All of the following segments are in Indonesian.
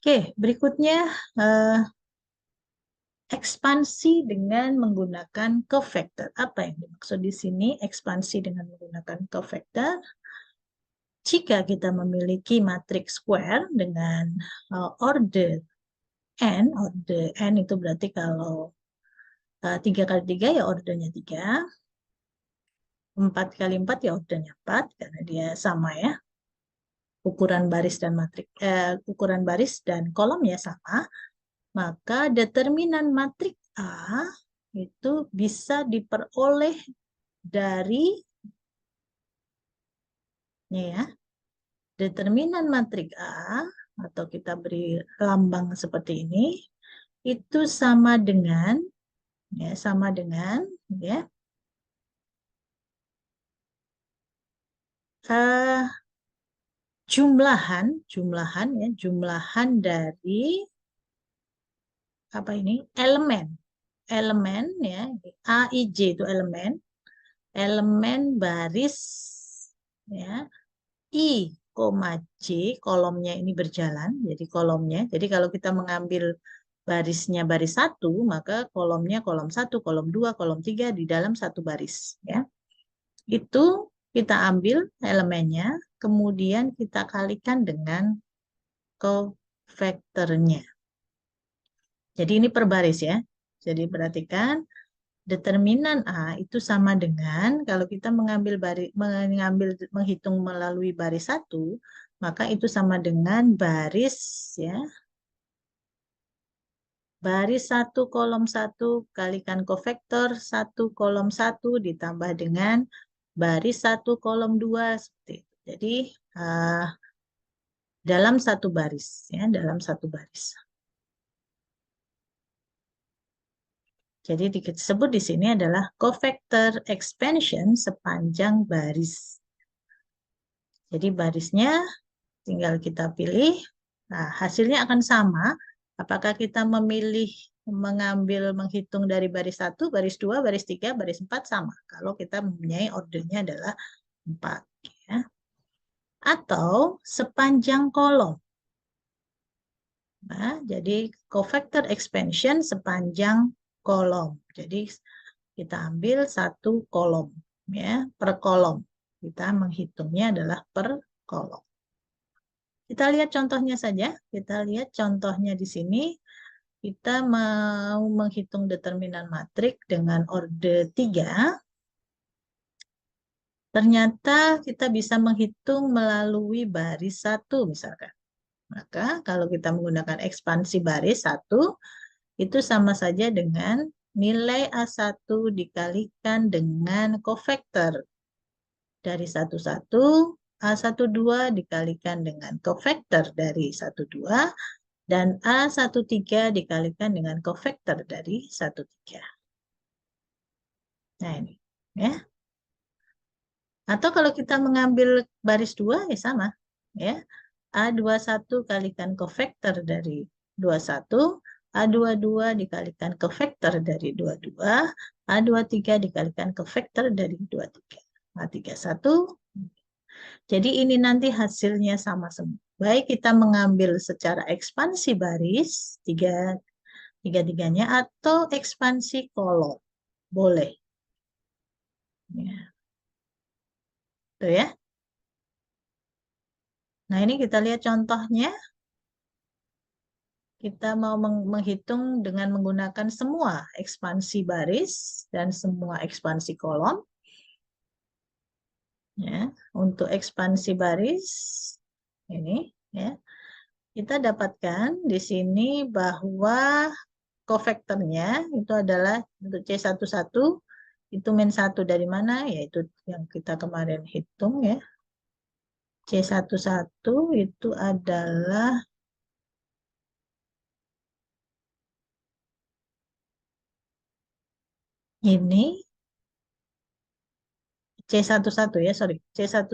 Oke, berikutnya ekspansi dengan menggunakan covector. Apa yang dimaksud di sini ekspansi dengan menggunakan covector? Jika kita memiliki matriks square dengan order n itu berarti kalau 3 kali 3 ya ordernya 3, 4 kali 4 ya ordernya 4, karena dia sama ya. Ukuran baris dan kolomnya sama, maka determinan matriks A itu bisa diperoleh dari ya, determinan matriks A atau kita beri lambang seperti ini itu sama dengan ya eh, jumlahan dari apa ini elemen ya, A I J itu elemen baris ya, I, J, kolomnya ini berjalan, jadi kolomnya. Jadi kalau kita mengambil barisnya baris 1, maka kolomnya kolom 1, kolom 2, kolom 3 di dalam satu baris. Ya. Itu kita ambil elemennya, kemudian kita kalikan dengan covektornya. Jadi ini per baris ya. Jadi perhatikan determinan A itu sama dengan kalau kita menghitung melalui baris 1, maka itu sama dengan ya, baris 1 kolom 1 kalikan covektor 1 kolom 1 ditambah dengan baris 1 kolom 2 seperti itu. Jadi dalam satu baris ya, dalam satu baris. Jadi disebut di sini adalah covector expansion sepanjang baris. Jadi barisnya tinggal kita pilih. Nah, hasilnya akan sama. Apakah kita menghitung dari baris 1, baris 2, baris 3, baris 4 sama. Kalau kita mempunyai ordernya adalah 4. Ya. Atau sepanjang kolom. Nah, jadi covector expansion sepanjang kolom. Jadi kita ambil satu kolom ya, per kolom. Kita menghitungnya adalah per kolom. Kita lihat contohnya saja. Kita lihat contohnya di sini. Kita mau menghitung determinan matrik dengan order 3. Ternyata kita bisa menghitung melalui baris 1 misalkan. Maka kalau kita menggunakan ekspansi baris 1, itu sama saja dengan nilai A1 dikalikan dengan covector. Dari 11, A12 dikalikan dengan covector dari 12, dan A13 dikalikan dengan covector dari 13. Nah ini, ya. Atau kalau kita mengambil baris 2, ya sama. Ya. A21 kalikan covector dari 21, A22 dikalikan covector dari 22, A23 dikalikan covector dari 23. A31. Jadi ini nanti hasilnya sama semua. Baik kita mengambil secara ekspansi baris, tiga-tiganya, atau ekspansi kolom. Boleh. Ya. Tuh ya. Nah ini kita lihat contohnya. Kita mau menghitung dengan menggunakan semua ekspansi baris dan semua ekspansi kolom. Ya, untuk ekspansi baris ini ya, kita dapatkan di sini bahwa covektornya itu adalah untuk C11 itu min 1 dari mana? Yaitu yang kita kemarin hitung ya. C11 itu adalah ini C11 ya, sorry. C11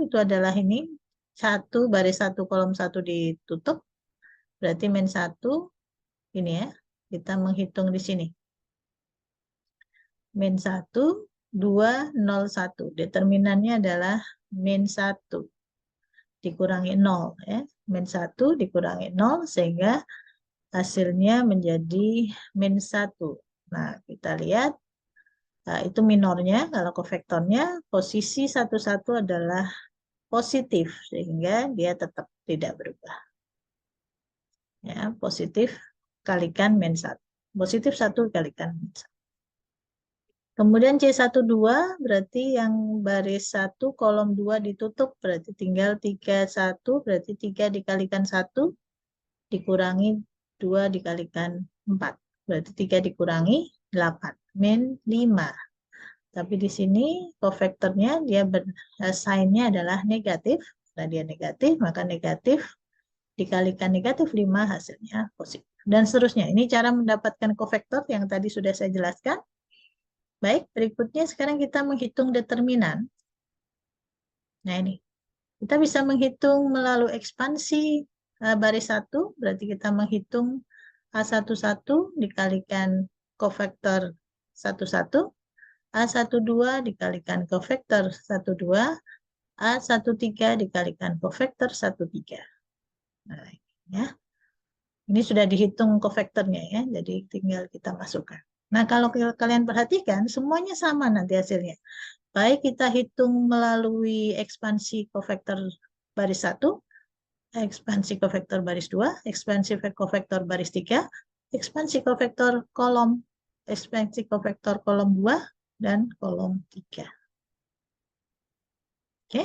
itu adalah ini 1 baris 1 kolom 1 ditutup. Berarti min 1 ini ya. Kita menghitung di sini. Min 1, 2, 0, 1. Determinannya adalah min 1. dikurangi 0 ya. Min 1 dikurangi 0 sehingga hasilnya menjadi min 1. Nah, kita lihat itu minornya. Kalau kofektornya posisi 1 adalah positif sehingga dia tetap tidak berubah. Ya, positif kalikan min 1. Positif 1 kalikan min 1. Kemudian C12 berarti yang baris 1 kolom 2 ditutup berarti tinggal 31 berarti 3 dikalikan 1 dikurangi 2 dikalikan 4. Berarti 3 dikurangi 8 min 5. Tapi di sini kofektornya dia sign-nya adalah negatif. Nah, dia negatif maka negatif dikalikan negatif 5 hasilnya positif. Dan seterusnya. Ini cara mendapatkan kofektor yang tadi sudah saya jelaskan. Baik, berikutnya sekarang kita menghitung determinan. Nah ini, kita bisa menghitung melalui ekspansi baris 1, berarti kita menghitung A11 dikalikan kofektor 11, A12 dikalikan kofektor 12, A13 dikalikan kofektor 13. Nah, ya. Ini sudah dihitung kofektornya ya, jadi tinggal kita masukkan. Nah, kalau kalian perhatikan, semuanya sama nanti hasilnya. Baik kita hitung melalui ekspansi kofektor baris 1, ekspansi kofektor baris 2, ekspansi kofektor baris 3, ekspansi kofektor kolom, ekspansi kofektor kolom 2, dan kolom 3. Oke.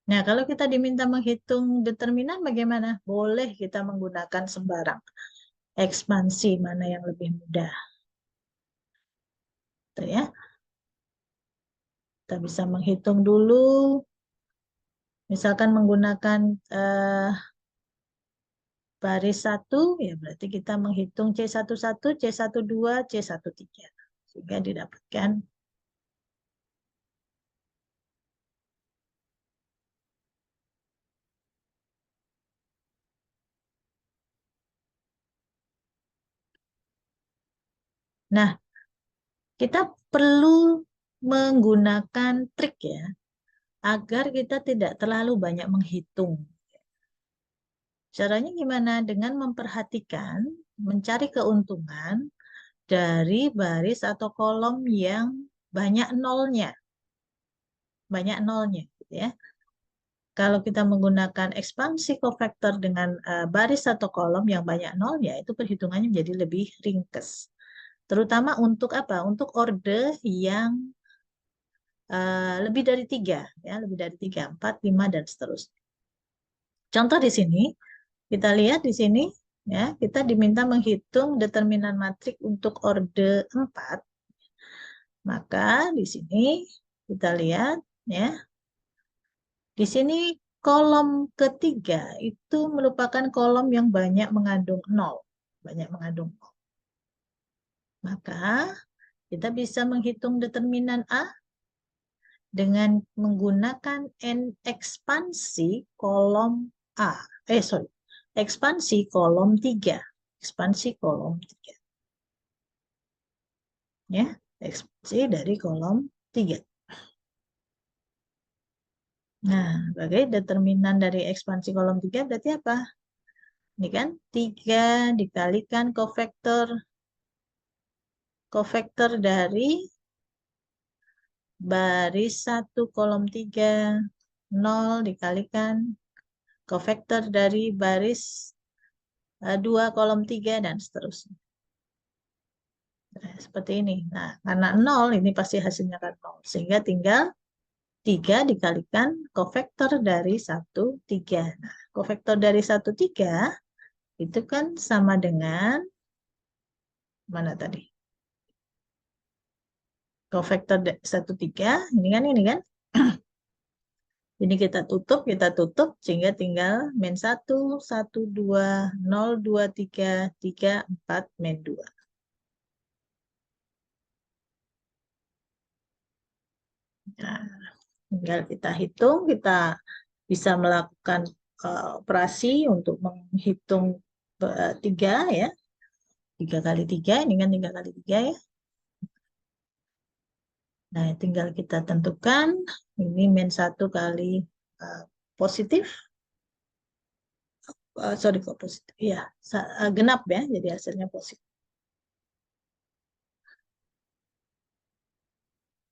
Nah, kalau kita diminta menghitung determinan bagaimana? Boleh kita menggunakan sembarang ekspansi mana yang lebih mudah. Tuh ya. Kita bisa menghitung dulu, misalkan menggunakan baris 1, ya berarti kita menghitung C11, C12, C13. Sehingga didapatkan nah, kita perlu menggunakan trik ya, agar kita tidak terlalu banyak menghitung. Caranya gimana? Dengan memperhatikan, mencari keuntungan dari baris atau kolom yang banyak nolnya. Banyak nolnya, gitu ya. Kalau kita menggunakan ekspansi kofektor dengan baris atau kolom yang banyak nolnya, itu perhitungannya menjadi lebih ringkes. Terutama untuk apa? Untuk orde yang lebih dari 3, ya, lebih dari 3, 4, 5, dan seterusnya. Contoh di sini, kita lihat di sini, ya, kita diminta menghitung determinan matrik untuk orde 4. Maka di sini kita lihat, ya, di sini kolom ketiga itu merupakan kolom yang banyak mengandung 0. Banyak mengandung 0. Maka kita bisa menghitung determinan A dengan menggunakan N ekspansi kolom A. Ekspansi kolom 3. Ekspansi kolom 3. Ya, ekspansi dari kolom 3. Nah, sebagai determinan dari ekspansi kolom 3 berarti apa? Ini kan 3 dikalikan kofektor dari baris 1 kolom 3, 0 dikalikan kofektor dari baris 2 kolom 3, dan seterusnya. Nah, seperti ini. Nah, karena 0 ini pasti hasilnya kan 0. Sehingga tinggal 3 dikalikan kofektor dari 1, 3. Nah, kofektor dari 1, 3 itu kan sama dengan mana tadi? Kofektor 1, 3, ini kan. Ini kita tutup, sehingga tinggal min 1, 1, 2, 0, 2, 3, 3, 4, min 2. Nah, tinggal kita hitung, kita bisa melakukan operasi untuk menghitung 3 ya. 3 kali 3, ini kan 3 kali 3 ya. Nah, tinggal kita tentukan, ini min 1 kali positif. Sorry kok positif, ya genap ya, jadi hasilnya positif.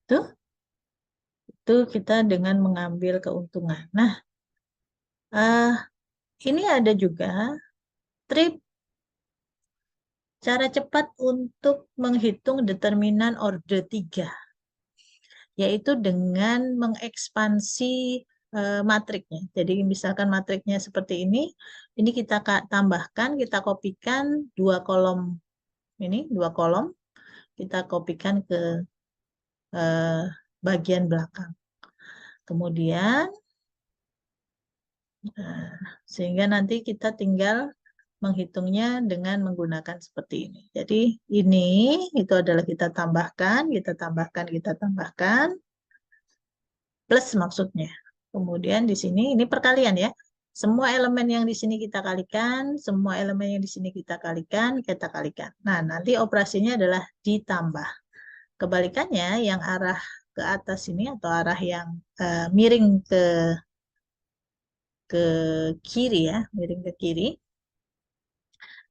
Itu kita dengan mengambil keuntungan. Nah, ini ada juga trik cara cepat untuk menghitung determinan order 3, yaitu dengan mengekspansi matriknya. Jadi misalkan matriknya seperti ini kita tambahkan, kita kopikan 2 kolom ini, 2 kolom, kita kopikan ke bagian belakang. Kemudian, sehingga nanti kita tinggal menghitungnya dengan menggunakan seperti ini. Jadi ini itu adalah kita tambahkan, plus maksudnya. Kemudian di sini ini perkalian ya. Semua elemen yang di sini kita kalikan, semua elemen yang di sini kita kalikan, kita kalikan. Nah, nanti operasinya adalah ditambah. Kebalikannya yang arah ke atas ini atau arah yang miring ke kiri ya, miring ke kiri,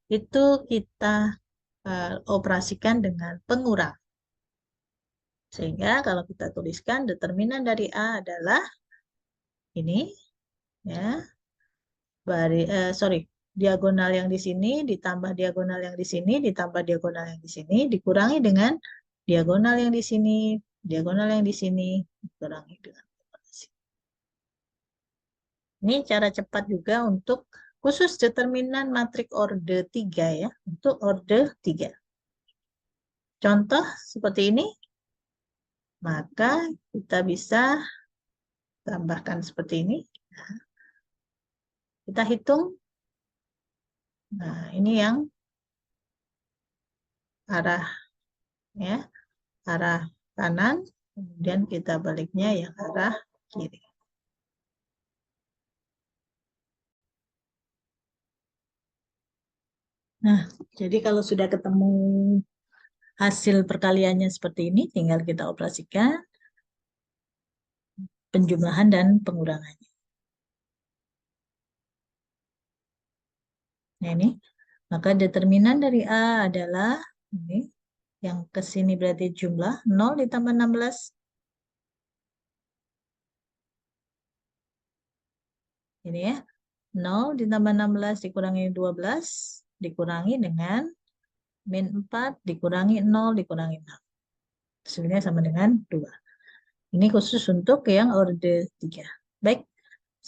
itu kita operasikan dengan pengurang. Sehingga kalau kita tuliskan determinan dari A adalah ini ya, diagonal yang di sini ditambah diagonal yang di sini ditambah diagonal yang di sini dikurangi dengan diagonal yang di sini, diagonal yang di sini dikurangi dengan diagonal di sini. Ini cara cepat juga untuk khusus determinan matrik orde 3 ya, untuk orde 3. Contoh seperti ini, maka kita bisa tambahkan seperti ini. Kita hitung. Nah, ini yang arah ya, arah kanan, kemudian kita baliknya yang arah kiri. Nah, jadi kalau sudah ketemu hasil perkaliannya seperti ini, tinggal kita operasikan penjumlahan dan pengurangannya. Nah, ini. Maka determinan dari A adalah ini. Yang ke sini berarti jumlah 0 ditambah 16. Ini ya. 0 ditambah 16 dikurangi 12 dikurangi dengan min 4 dikurangi 0 dikurangi 6. Hasilnya sama dengan 2. Ini khusus untuk yang orde 3. Baik.